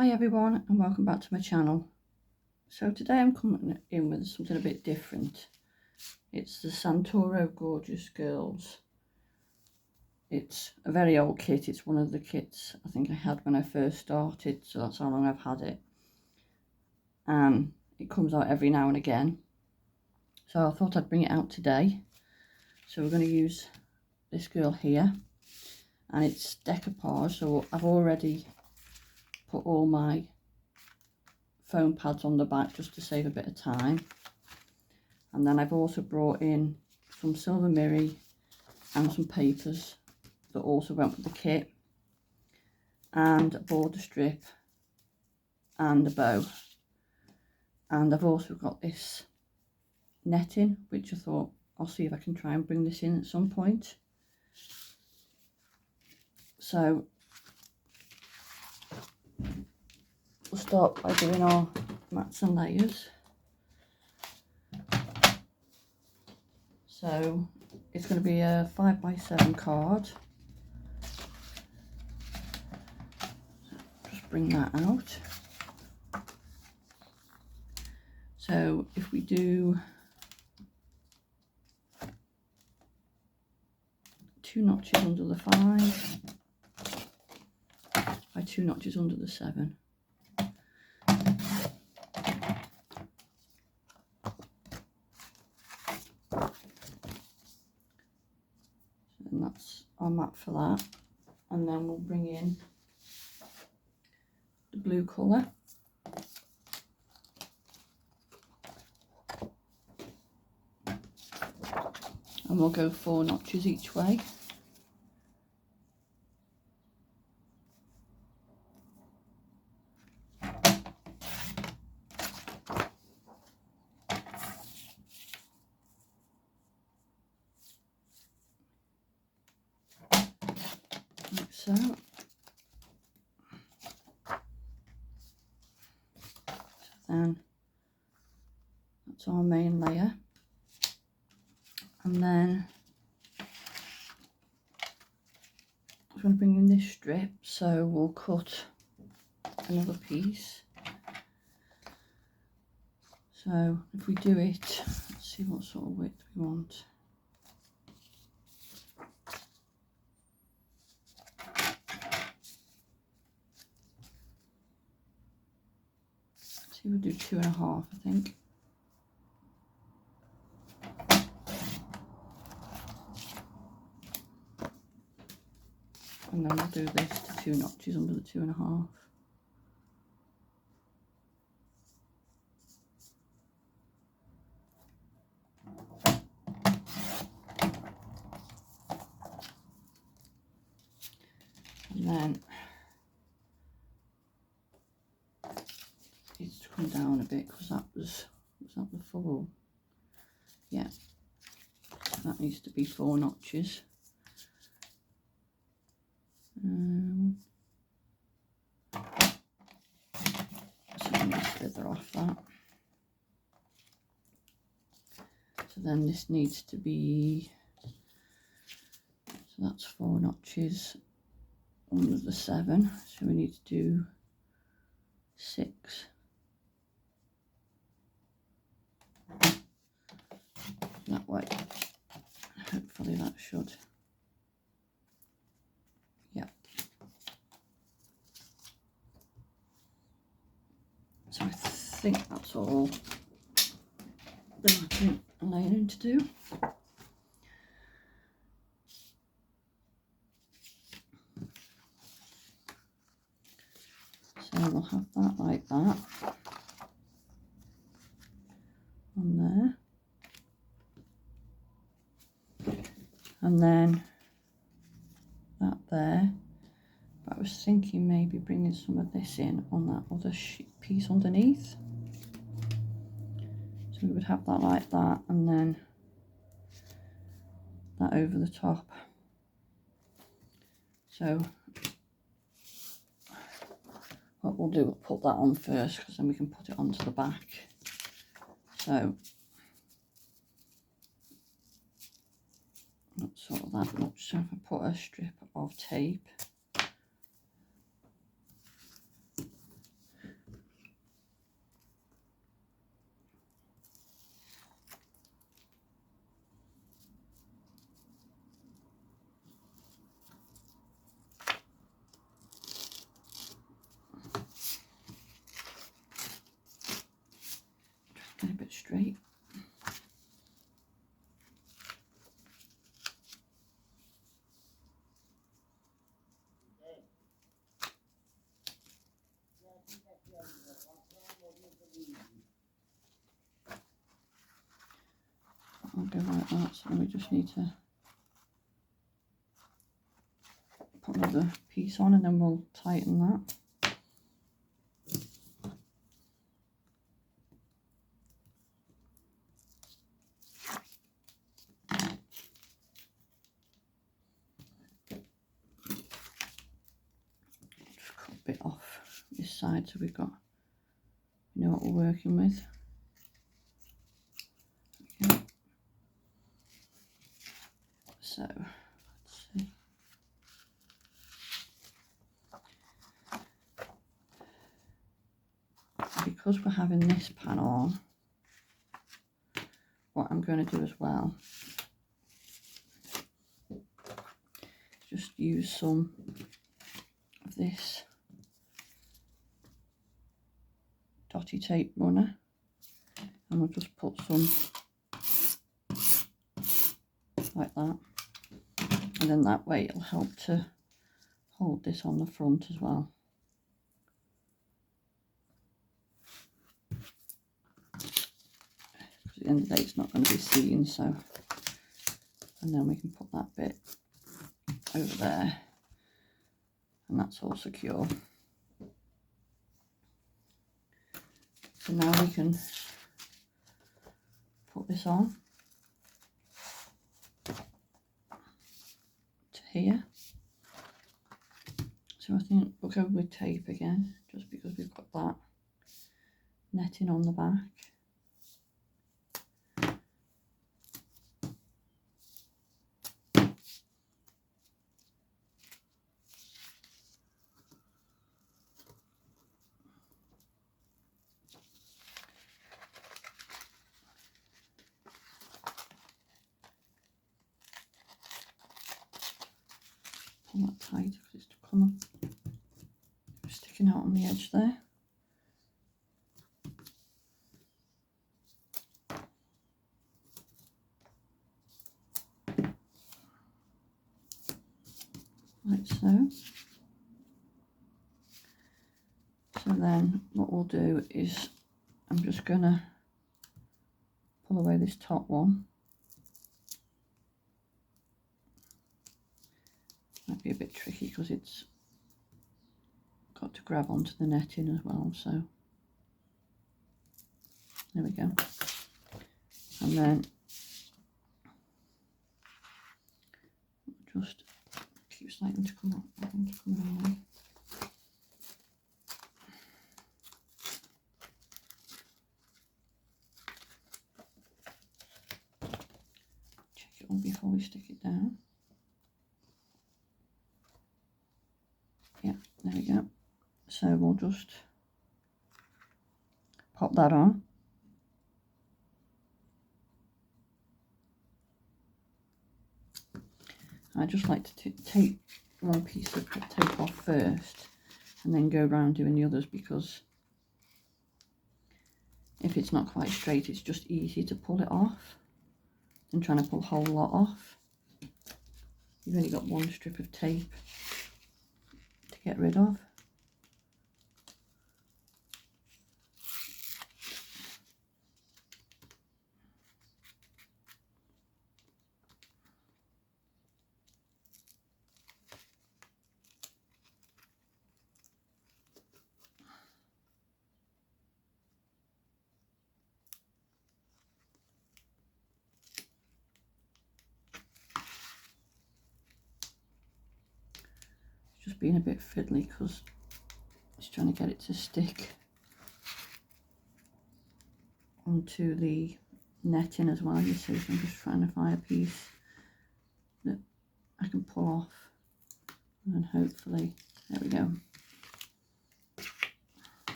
Hi everyone and welcome back to my channel. So today I'm coming in with something a bit different. It's the Santoro Gorgeous Girls. It's a very old kit. It's one of the kits I think I had when I first started, so that's how long I've had it. It comes out every now and again. So I thought I'd bring it out today. So we're going to use this girl here, and it's decoupage, so I've already put all my foam pads on the back just to save a bit of time. And then I've also brought in some silver mirror and some papers that also went with the kit, and a border strip and a bow. And I've also got this netting, which I thought I'll see if I can try and bring this in at some point. So we'll start by doing our mats and layers. So it's going to be a 5x7 card. Just bring that out. So if we do 2 notches under the 5 by 2 notches under the 7. And that's our mat for that. And then we'll bring in the blue colour. And we'll go 4 notches each way. Like so. Then that's our main layer. And then I'm going to bring in this strip, so we'll cut another piece. So if we do it, let's see what sort of width we want. See, we'll do 2.5, I think. And then we'll do this to 2 notches under the 2.5. And then it needs to come down a bit because that was that the full? Yeah, that needs to be 4 notches. So let me slither off that. So then this needs to be, so that's 4 notches under the 7. So we need to do 6. That way. Hopefully that should. Yeah. So I think that's all the matting and layering to do. So we'll have that like that on there. And then that there. But I was thinking maybe bringing some of this in on that other piece underneath. So we would have that like that, and then that over the top. So what we'll do, we'll put that on first because then we can put it onto the back. So not sort of that much. So if I put a strip of tape Get a bit straight. I'll go like that, so we just need to put another piece on and then we'll tighten that. Just cut a bit off this side so we've got, you know what we're working with. Okay. So, let's see. Because we're having this pan on, what I'm going to do as well, just use some of this dotty tape runner, and we'll just put some like that, and then that way it'll help to hold this on the front as well. Because at the end of the day it's not going to be seen, so, and then we can put that bit over there and that's all secure. So now we can put this on to here. So I think we'll go with tape again, just because we've got that netting on the back. Pull that tight because it's to come up, sticking out on the edge there. Like so. So then what we'll do is I'm just gonna pull away this top one. Might be a bit tricky because it's got to grab onto the netting as well, so there we go. And then just keep sliding to come up, away. Check it all before we stick it down. Yeah, there we go. So we'll just pop that on. I just like to take one piece of tape off first and then go around doing the others, because if it's not quite straight it's just easy to pull it off than trying to pull a whole lot off. You've only got one strip of tape to get rid of. Just being a bit fiddly because it's trying to get it to stick onto the netting as well, you see. So I'm just trying to find a piece that I can pull off, and then hopefully, there we go.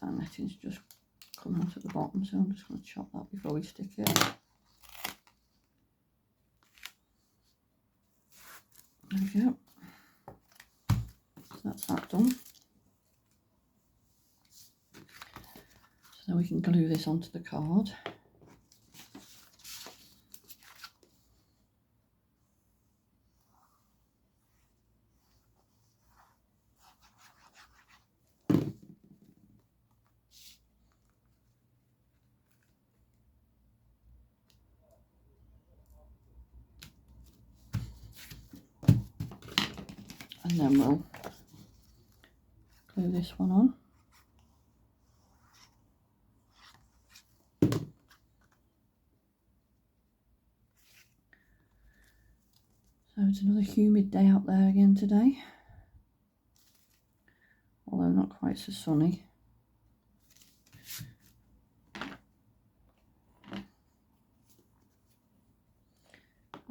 That netting's just coming out at the bottom, so I'm just going to chop that before we stick it. we go. So that's that done. So then we can glue this onto the card. And then we'll glue this one on. So it's another humid day out there again today, although not quite so sunny. I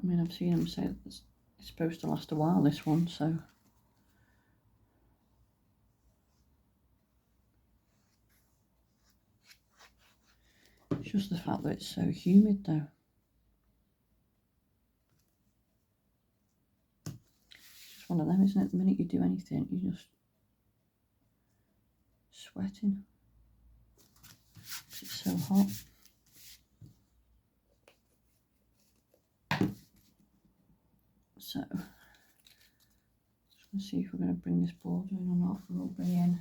mean, I've seen them say that it's supposed to last a while, this one, so. It's just the fact that it's so humid though. It's just one of them, isn't it? The minute you do anything, you're just sweating. It's so hot. So, just going to see if we're going to bring this border in or not. We'll bring in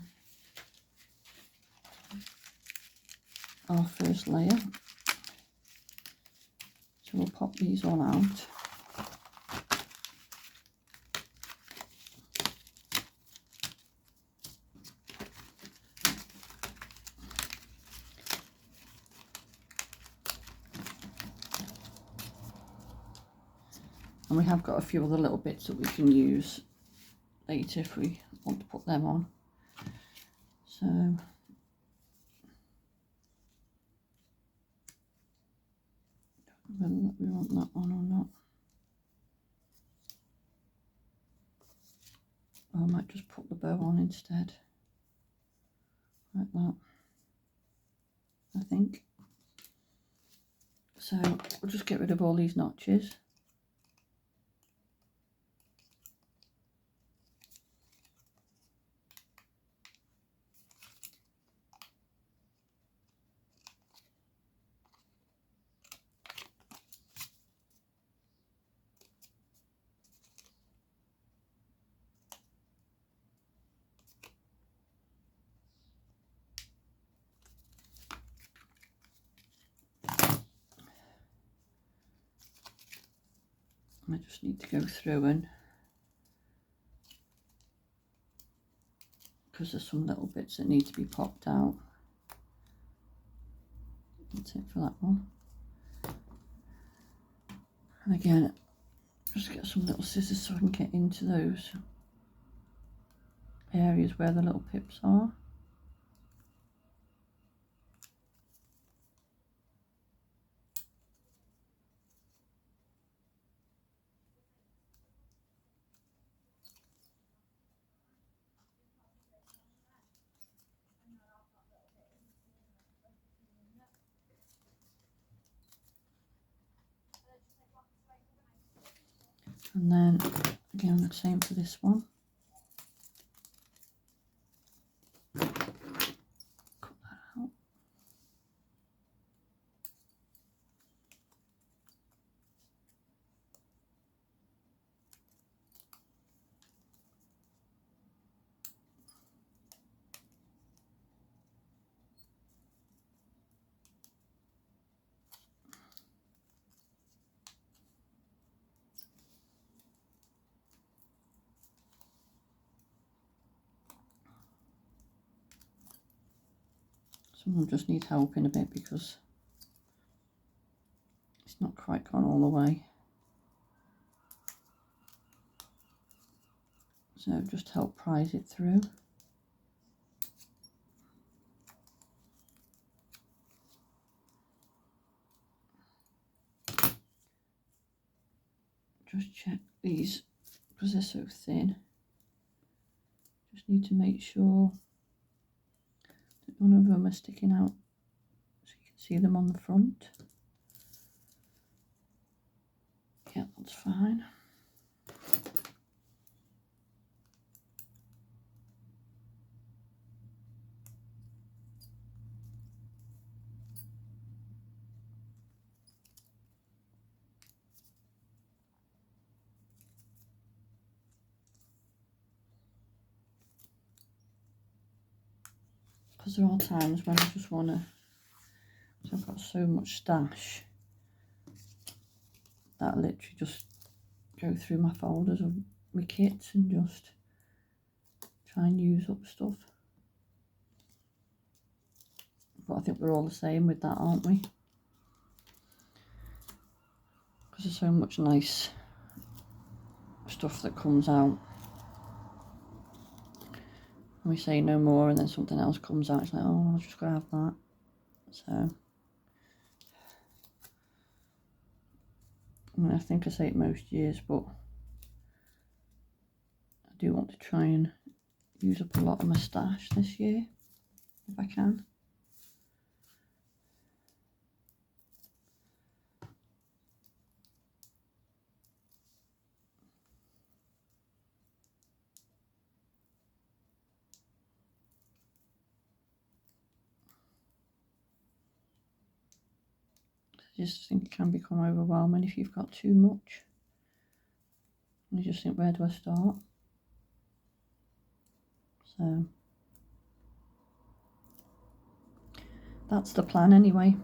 our first layer. So we'll pop these all out. And we have got a few other little bits that we can use later if we want to put them on. So whether we want that on or not. Or I might just put the bow on instead. Like that, I think. So we'll just get rid of all these notches. I just need to go through and, because there's some little bits that need to be popped out. That's it for that one. And again, just get some little scissors so I can get into those areas where the little pips are. And then again the same for this one. Cut that out. Some will just need help in a bit because it's not quite gone all the way. So just help prise it through. Just check these because they're so thin. Just need to make sure that none of them are sticking out so you can see them on the front. Yeah, that's fine. because there are times when I just want to, I've got so much stash that I literally just go through my folders of my kits and just try and use up stuff. But I think we're all the same with that, aren't we? Because there's so much nice stuff that comes out. And we say no more and then something else comes out. It's like, oh, I've just got to have that. So, I mean, I think I say it most years, but I do want to try and use up a lot of my stash this year, if I can. I just think it can become overwhelming if you've got too much. And you just think, where do I start? So that's the plan anyway.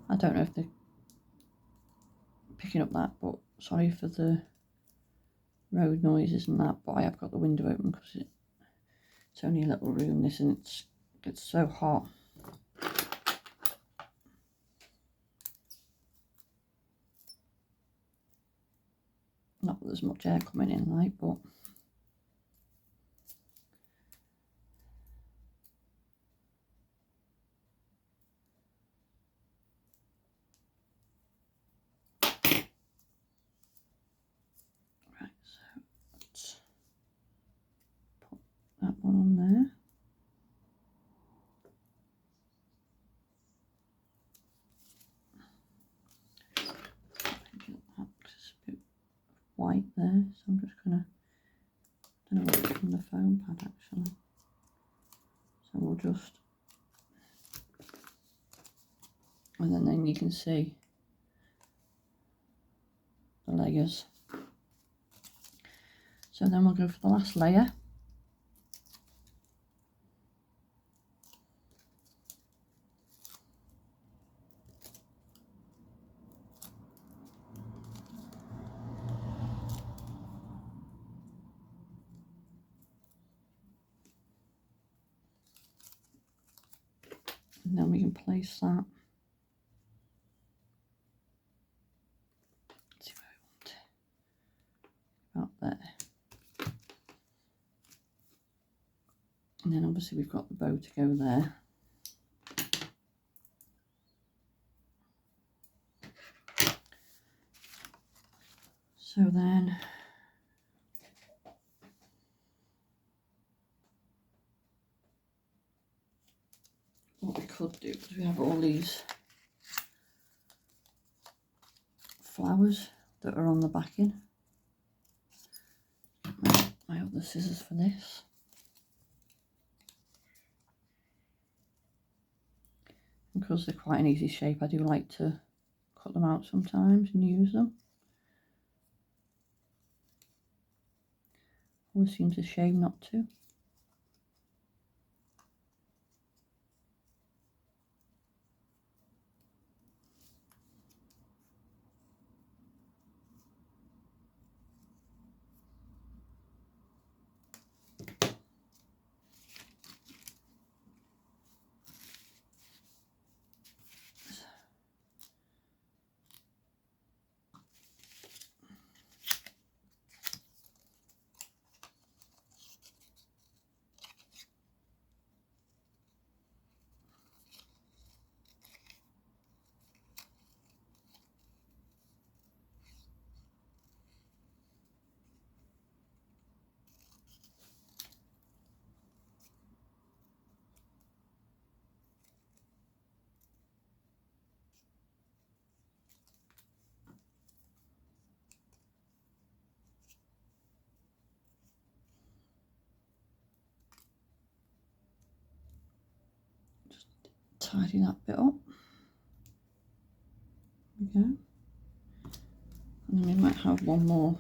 I don't know if they're picking up that, but sorry for the road noises and that, but I have got the window open because it's only a little room this, and it gets so hot. Not that there's much air coming in, like, but right, so let's put that one on there. It's a bit white there, so I'm just gonna, I don't know what it's from the foam pad actually. So we'll just, and then you can see the layers. So then we'll go for the last layer. And then we can place that. Let's see where I want it. About there. And then obviously we've got the bow to go there. So then what we could do, because we have all these flowers that are on the backing. My other scissors for this. Because they're quite an easy shape, I do like to cut them out sometimes and use them. Always seems a shame not to. Tidy that bit up. There we go. And then we might have one more.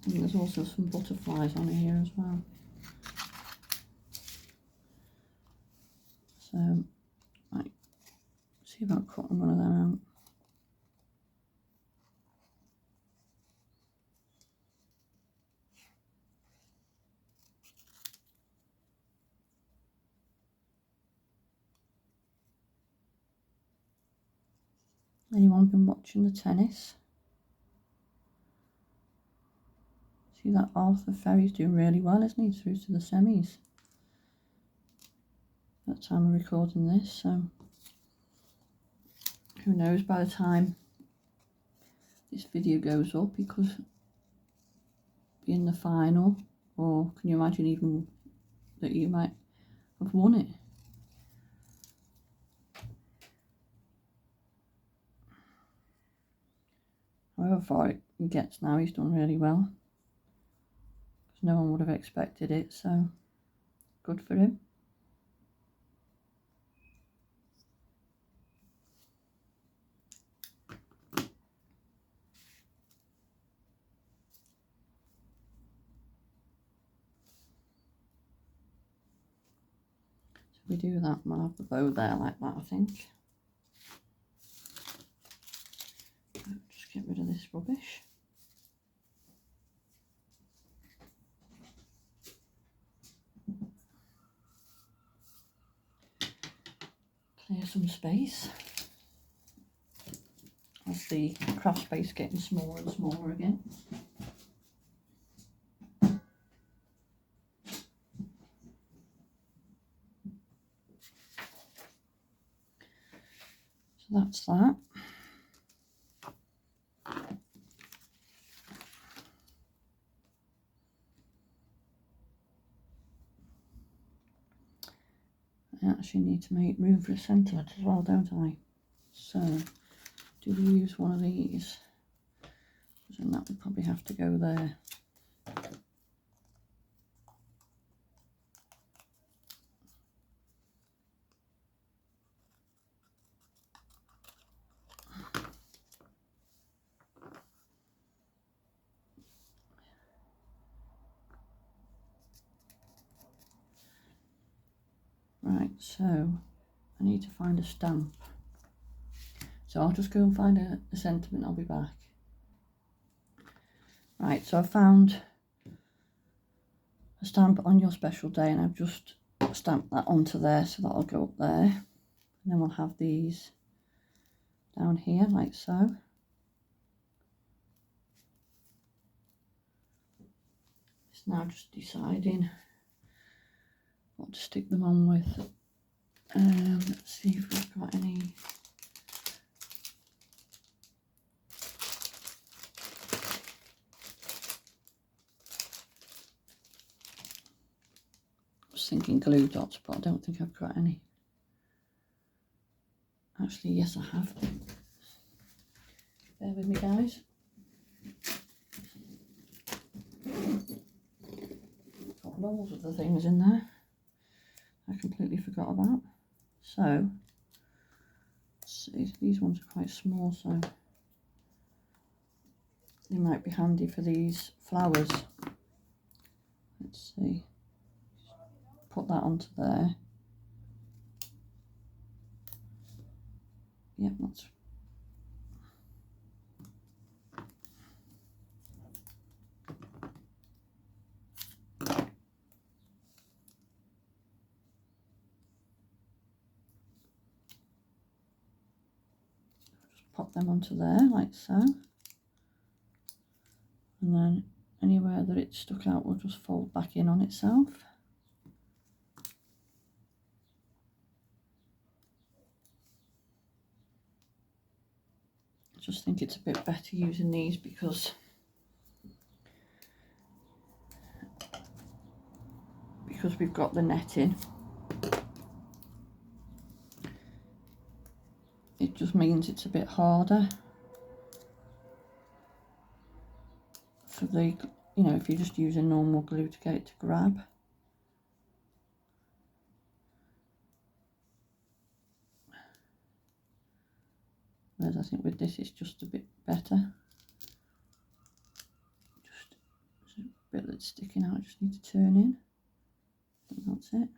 And there's also some butterflies on here as well. So, right, see about cutting one of them out. Anyone been watching the tennis? See that Arthur Ferry's doing really well, isn't he? Through to the semis. At the time of recording this, so who knows, by the time this video goes up he could be in the final, or can you imagine even that you might have won it? However far it gets now, he's done really well, because no one would have expected it, so good for him. So we do that, we'll have the bow there like that, I think. Just get rid of this rubbish. Clear some space as the craft space getting smaller and smaller again. So that's that. I actually need to make room for a sentiment as well, don't I? So, do we use one of these? And that would probably have to go there. Right, so I need to find a stamp. So I'll just go and find a sentiment, I'll be back. Right, so I found a stamp on your special day, and I've just stamped that onto there, so that'll go up there. And then we'll have these down here, like so. It's now just deciding what to stick them on with. Let's see if we've got any. I was thinking glue dots, but I don't think I've got any. Actually, yes, I have. Bear with me, guys. Got loads of the things in there I completely forgot about. So, let's see, these ones are quite small, so they might be handy for these flowers. Let's see, put that onto there. Yep, that's pop them onto there like so, and then anywhere that it's stuck out will just fold back in on itself. I just think it's a bit better using these because we've got the netting. It just means it's a bit harder for the, you know, if you're just using normal glue to get it to grab. Whereas I think with this it's just a bit better. Just a bit that's sticking out, I just need to turn in. I think that's it.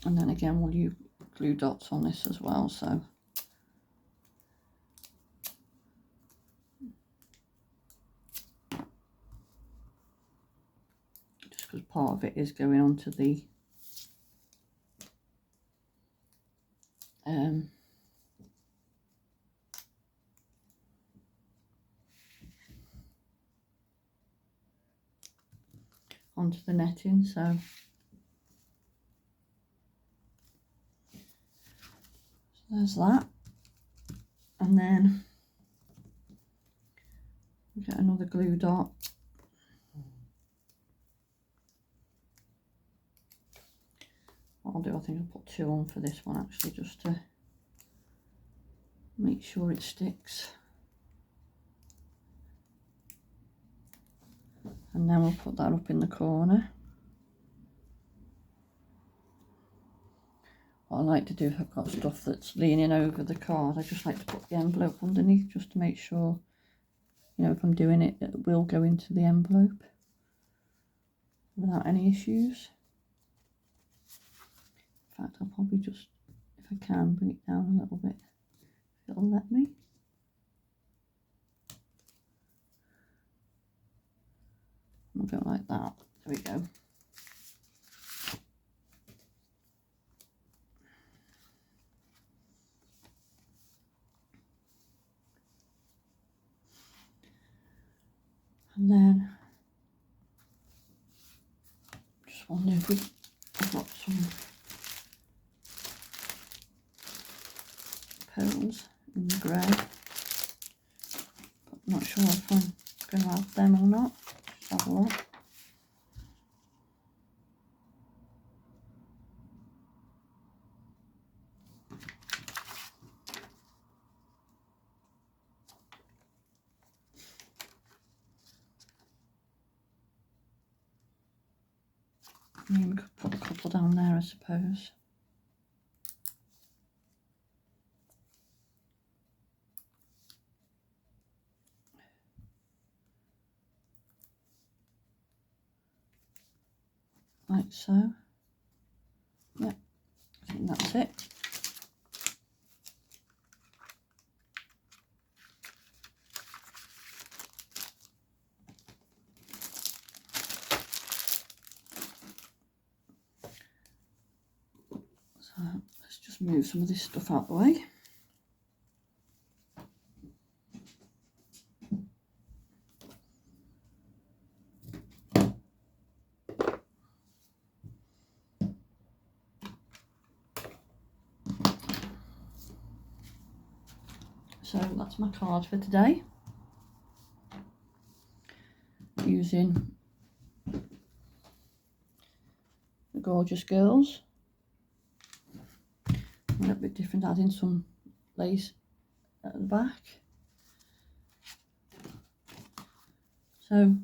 And then again we'll use glue dots on this as well, so just because part of it is going onto the onto the netting, so there's that. And then we get another glue dot. What I'll do, I think I'll put 2 on for this one actually, just to make sure it sticks. And then we'll put that up in the corner. What I like to do if I've got stuff that's leaning over the card, I just like to put the envelope underneath just to make sure, you know, if I'm doing it, it will go into the envelope without any issues. In fact, I'll probably just, if I can, bring it down a little bit, if it'll let me. I'll go like that. There we go. And then just wonder if I've got some pearls in the grey, but I'm not sure if I'm going to have them or not. Just have a look. I mean, we could put a couple down there, I suppose. Like so. Yep, I think that's it. So let's just move some of this stuff out of the way. So that's my card for today, using the Gorgeous Girls. A little bit different, adding some lace at the back. So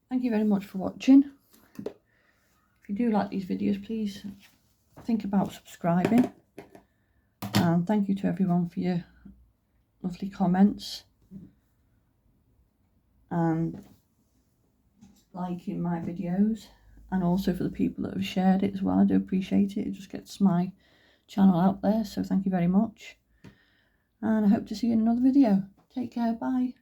thank you very much for watching. If you do like these videos, please think about subscribing, and thank you to everyone for your lovely comments and liking my videos, and also for the people that have shared it as well. I do appreciate it. It just gets my channel out there, so thank you very much, and I hope to see you in another video. Take care, bye.